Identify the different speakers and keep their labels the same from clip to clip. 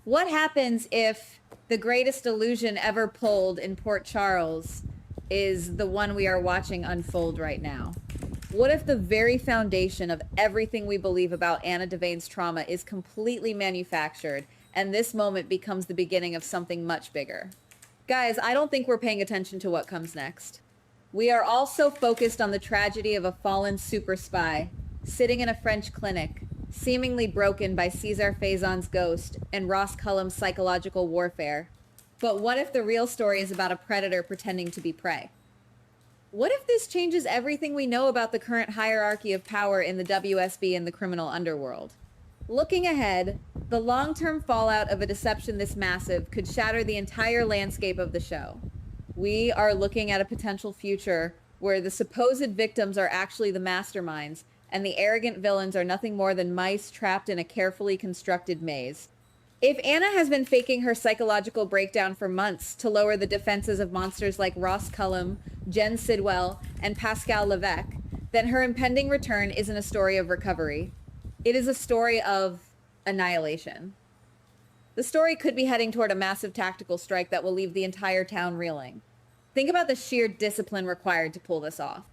Speaker 1: What happens if the greatest illusion ever pulled in Port Charles is the one we are watching unfold right now? What if the very foundation of everything we believe about Anna Devane's trauma is completely manufactured and this moment becomes the beginning of something much bigger? Guys, I don't think we're paying attention to what comes next. We are all so focused on the tragedy of a fallen super spy sitting in a French clinic, seemingly broken by Cesar Faison's ghost and Ross Cullum's psychological warfare. But what if the real story is about a predator pretending to be prey? What if this changes everything we know about the current hierarchy of power in the WSB and the criminal underworld? Looking ahead, the long-term fallout of a deception this massive could shatter the entire landscape of the show. We are looking at a potential future where the supposed victims are actually the masterminds and the arrogant villains are nothing more than mice trapped in a carefully constructed maze. If Anna has been faking her psychological breakdown for months to lower the defenses of monsters like Ross Cullum, Jen Sidwell, and Pascal Levesque, then her impending return isn't a story of recovery. It is a story of annihilation. The story could be heading toward a massive tactical strike that will leave the entire town reeling. Think about the sheer discipline required to pull this off.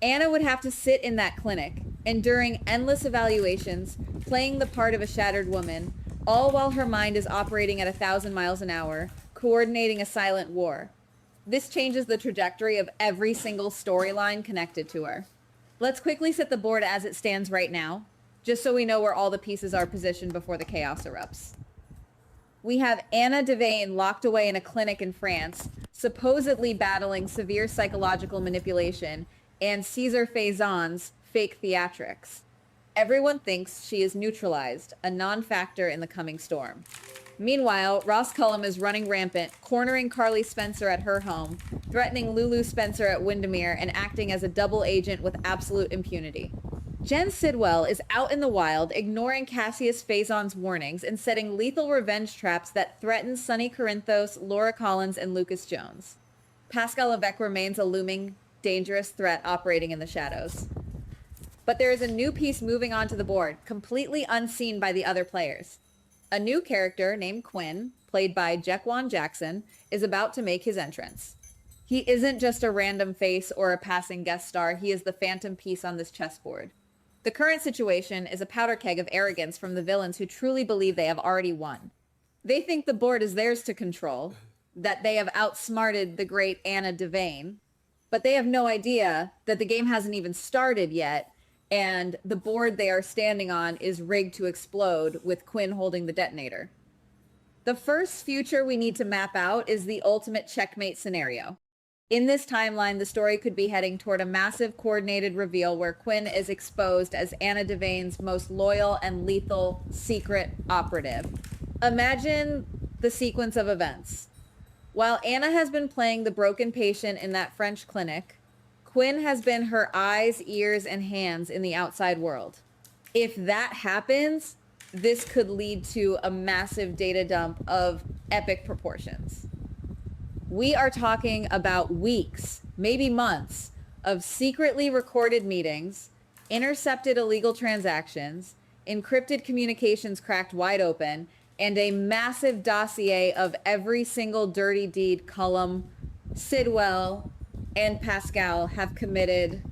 Speaker 1: Anna would have to sit in that clinic, enduring endless evaluations, playing the part of a shattered woman, all while her mind is operating at 1,000 miles an hour, coordinating a silent war. This changes the trajectory of every single storyline connected to her. Let's quickly set the board as it stands right now, just so we know where all the pieces are positioned before the chaos erupts. We have Anna Devane locked away in a clinic in France, supposedly battling severe psychological manipulation and Cesar Faison's fake theatrics. Everyone thinks she is neutralized, a non-factor in the coming storm. Meanwhile, Ross Cullum is running rampant, cornering Carly Spencer at her home, threatening Lulu Spencer at Windermere, and acting as a double agent with absolute impunity. Jen Sidwell is out in the wild, ignoring Cassius Faison's warnings and setting lethal revenge traps that threaten Sonny Corinthos, Laura Collins, and Lucas Jones. Pascal Levesque remains a looming, dangerous threat operating in the shadows. But there is a new piece moving onto the board, completely unseen by the other players. A new character named Quinn, played by Jequan Jackson, is about to make his entrance. He isn't just a random face or a passing guest star, he is the phantom piece on this chessboard. The current situation is a powder keg of arrogance from the villains who truly believe they have already won. They think the board is theirs to control, that they have outsmarted the great Anna Devane, but they have no idea that the game hasn't even started yet, and the board they are standing on is rigged to explode with Quinn holding the detonator. The first future we need to map out is the ultimate checkmate scenario. In this timeline, the story could be heading toward a massive coordinated reveal where Quinn is exposed as Anna Devane's most loyal and lethal secret operative. Imagine the sequence of events. While Anna has been playing the broken patient in that French clinic, Quinn has been her eyes, ears, and hands in the outside world. If that happens, this could lead to a massive data dump of epic proportions. We are talking about weeks, maybe months, of secretly recorded meetings, intercepted illegal transactions, encrypted communications cracked wide open, and a massive dossier of every single dirty deed Cullum, Sidwell, and Pascal have committed.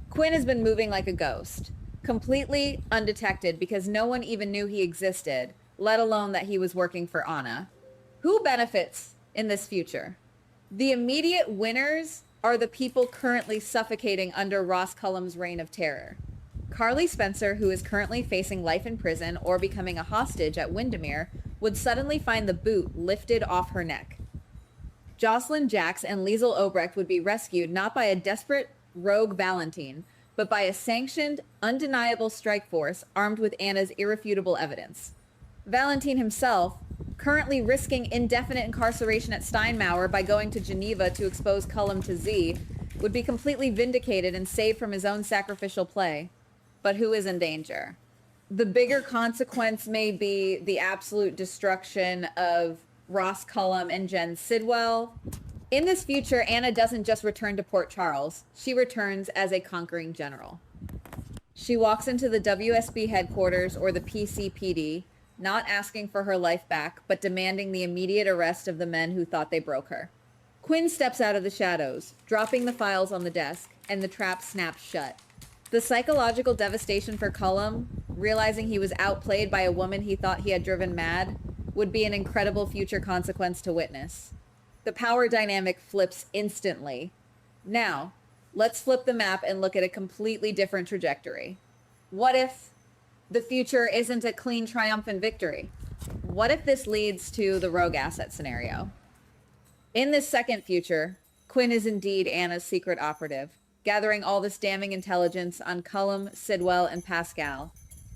Speaker 1: Quinn has been moving like a ghost, completely undetected because no one even knew he existed, let alone that he was working for Anna. Who benefits in this future? The immediate winners are the people currently suffocating under Ross Cullum's reign of terror. Carly Spencer, who is currently facing life in prison or becoming a hostage at Windermere, would suddenly find the boot lifted off her neck. Jocelyn Jax and Liesel Obrecht would be rescued not by a desperate rogue Valentine, but by a sanctioned, undeniable strike force armed with Anna's irrefutable evidence. Valentine himself, currently risking indefinite incarceration at Steinmauer by going to Geneva to expose Cullum to Z, would be completely vindicated and saved from his own sacrificial play. But who is in danger? The bigger consequence may be the absolute destruction of Ross Cullum and Jen Sidwell. In this future, Anna doesn't just return to Port Charles. She returns as a conquering general. She walks into the WSB headquarters, or the PCPD, not asking for her life back, but demanding the immediate arrest of the men who thought they broke her. Quinn steps out of the shadows, dropping the files on the desk, and the trap snaps shut. The psychological devastation for Cullum, realizing he was outplayed by a woman he thought he had driven mad, would be an incredible future consequence to witness. The power dynamic flips instantly. Now, let's flip the map and look at a completely different trajectory. What if the future isn't a clean, triumphant victory? What if this leads to the rogue asset scenario? In this second future, Quinn is indeed Anna's secret operative, gathering all this damning intelligence on Cullum, Sidwell, and Pascal.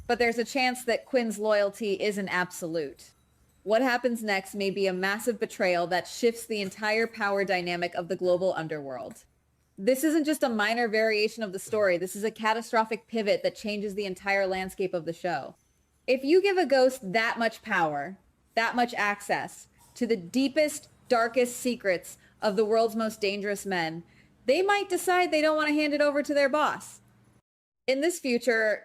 Speaker 1: But there's a chance that Quinn's loyalty isn't absolute. What happens next may be a massive betrayal that shifts the entire power dynamic of the global underworld. This isn't just a minor variation of the story. This is a catastrophic pivot that changes the entire landscape of the show. If you give a ghost that much power, that much access to the deepest, darkest secrets of the world's most dangerous men, they might decide they don't want to hand it over to their boss. In this future,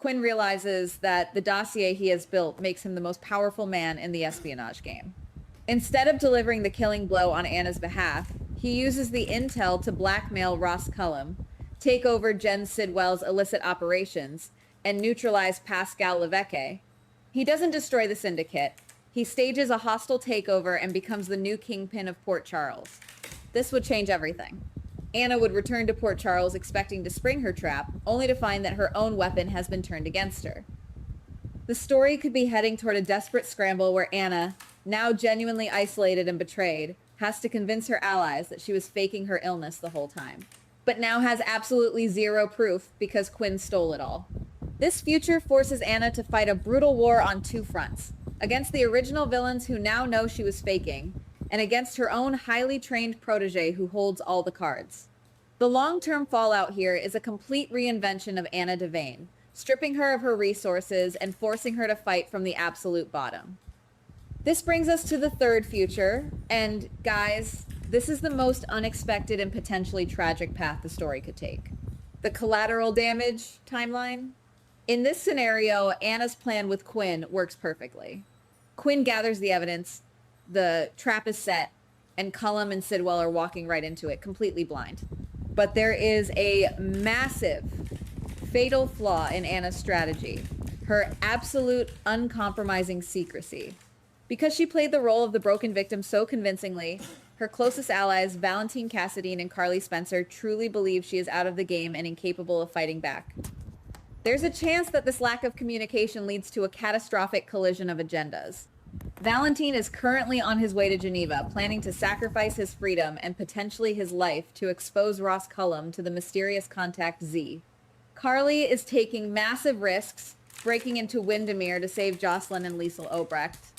Speaker 1: Quinn realizes that the dossier he has built makes him the most powerful man in the espionage game. Instead of delivering the killing blow on Anna's behalf, he uses the intel to blackmail Ross Cullum, take over Jen Sidwell's illicit operations, and neutralize Pascal Levesque. He doesn't destroy the syndicate. He stages a hostile takeover and becomes the new kingpin of Port Charles. This would change everything. Anna would return to Port Charles expecting to spring her trap, only to find that her own weapon has been turned against her. The story could be heading toward a desperate scramble where Anna, now genuinely isolated and betrayed, has to convince her allies that she was faking her illness the whole time, but now has absolutely zero proof because Quinn stole it all. This future forces Anna to fight a brutal war on two fronts, against the original villains who now know she was faking, and against her own highly trained protege who holds all the cards. The long-term fallout here is a complete reinvention of Anna Devane, stripping her of her resources and forcing her to fight from the absolute bottom. This brings us to the third future, and guys, this is the most unexpected and potentially tragic path the story could take. The collateral damage timeline. In this scenario, Anna's plan with Quinn works perfectly. Quinn gathers the evidence, the trap is set, and Cullum and Sidwell are walking right into it, completely blind. But there is a massive, fatal flaw in Anna's strategy, her absolute uncompromising secrecy. Because she played the role of the broken victim so convincingly, her closest allies, Valentine Cassadine and Carly Spencer, truly believe she is out of the game and incapable of fighting back. There's a chance that this lack of communication leads to a catastrophic collision of agendas. Valentine is currently on his way to Geneva, planning to sacrifice his freedom and potentially his life to expose Ross Cullum to the mysterious contact Z. Carly is taking massive risks, breaking into Windermere to save Jocelyn and Liesl Obrecht.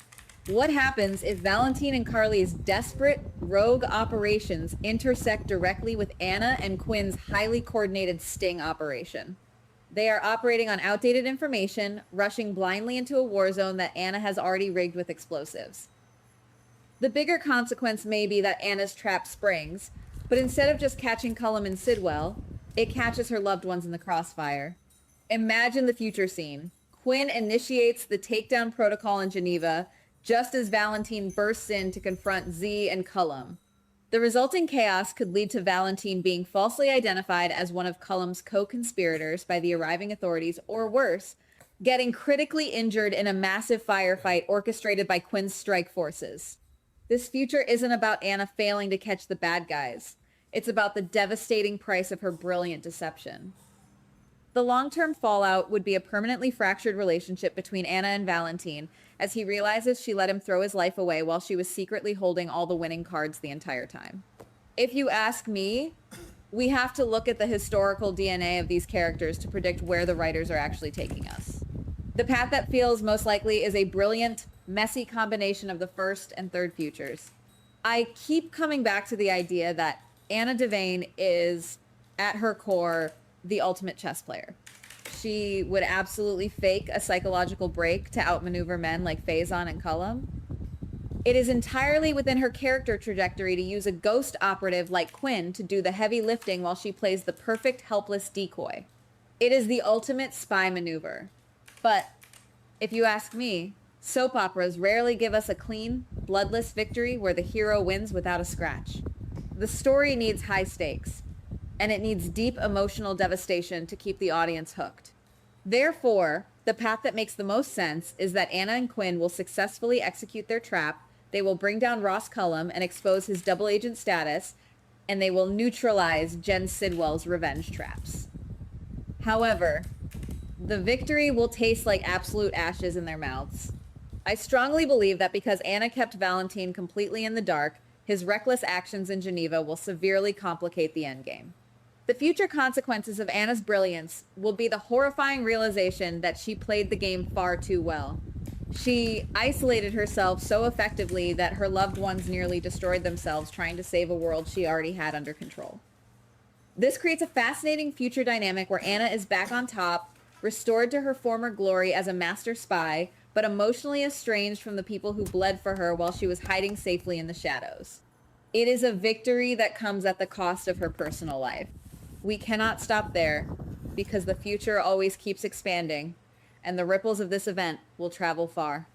Speaker 1: What happens if Valentine and Carly's desperate rogue operations intersect directly with Anna and Quinn's highly coordinated sting operation? They are operating on outdated information, rushing blindly into a war zone that Anna has already rigged with explosives. The bigger consequence may be that Anna's trap springs, but instead of just catching Cullum and Sidwell, it catches her loved ones in the crossfire. Imagine the future scene. Quinn initiates the takedown protocol in Geneva, just as Valentine bursts in to confront Z and Cullum. The resulting chaos could lead to Valentine being falsely identified as one of Cullum's co-conspirators by the arriving authorities, or worse, getting critically injured in a massive firefight orchestrated by Quinn's strike forces. This future isn't about Anna failing to catch the bad guys. It's about the devastating price of her brilliant deception. The long-term fallout would be a permanently fractured relationship between Anna and Valentine, as he realizes she let him throw his life away while she was secretly holding all the winning cards the entire time. If you ask me, we have to look at the historical DNA of these characters to predict where the writers are actually taking us. The path that feels most likely is a brilliant, messy combination of the first and third futures. I keep coming back to the idea that Anna Devane is, at her core, the ultimate chess player. She would absolutely fake a psychological break to outmaneuver men like Faison and Cullum. It is entirely within her character trajectory to use a ghost operative like Quinn to do the heavy lifting while she plays the perfect helpless decoy. It is the ultimate spy maneuver. But if you ask me, Soap operas rarely give us a clean, bloodless victory where the hero wins without a scratch. The story needs high stakes, and it needs deep emotional devastation to keep the audience hooked. Therefore, the path that makes the most sense is that Anna and Quinn will successfully execute their trap, they will bring down Ross Cullum and expose his double agent status, and they will neutralize Jen Sidwell's revenge traps. However, the victory will taste like absolute ashes in their mouths. I strongly believe that because Anna kept Valentine completely in the dark, his reckless actions in Geneva will severely complicate the endgame. The future consequences of Anna's brilliance will be the horrifying realization that she played the game far too well. She isolated herself so effectively that her loved ones nearly destroyed themselves trying to save a world she already had under control. This creates a fascinating future dynamic where Anna is back on top, restored to her former glory as a master spy, but emotionally estranged from the people who bled for her while she was hiding safely in the shadows. It is a victory that comes at the cost of her personal life. We cannot stop there because the future always keeps expanding, and the ripples of this event will travel far.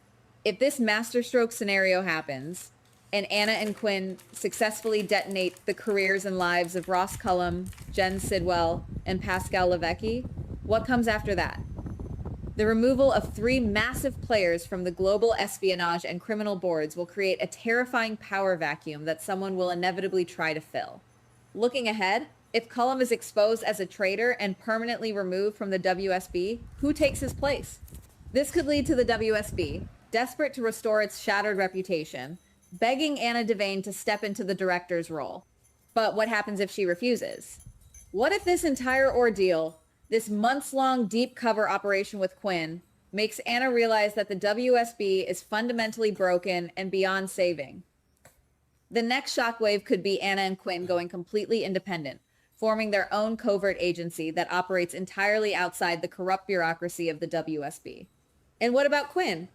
Speaker 1: If this masterstroke scenario happens, and Anna and Quinn successfully detonate the careers and lives of Ross Cullum, Jen Sidwell, and Pascal Levesque, what comes after that? The removal of 3 massive players from the global espionage and criminal boards will create a terrifying power vacuum that someone will inevitably try to fill. Looking ahead, if Cullum is exposed as a traitor and permanently removed from the WSB, who takes his place? This could lead to the WSB, desperate to restore its shattered reputation, begging Anna Devane to step into the director's role. But what happens if she refuses? What if this entire ordeal, this months-long deep cover operation with Quinn, makes Anna realize that the WSB is fundamentally broken and beyond saving? The next shockwave could be Anna and Quinn going completely independent, forming their own covert agency that operates entirely outside the corrupt bureaucracy of the WSB. And what about Quinn?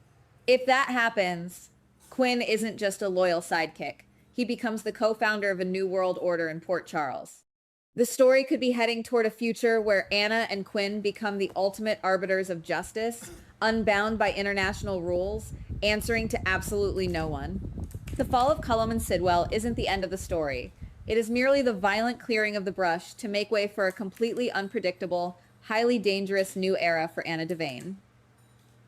Speaker 1: If that happens, Quinn isn't just a loyal sidekick. He becomes the co-founder of a new world order in Port Charles. The story could be heading toward a future where Anna and Quinn become the ultimate arbiters of justice, unbound by international rules, answering to absolutely no one. The fall of Cullum and Sidwell isn't the end of the story. It is merely the violent clearing of the brush to make way for a completely unpredictable, highly dangerous new era for Anna Devane.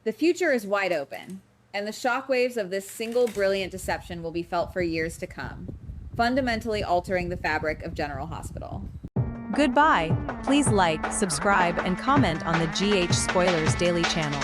Speaker 1: The future is wide open, and the shockwaves of this single brilliant deception will be felt for years to come, fundamentally altering the fabric of General Hospital.
Speaker 2: Goodbye. Please like, subscribe, and comment on the GH Spoilers Daily channel.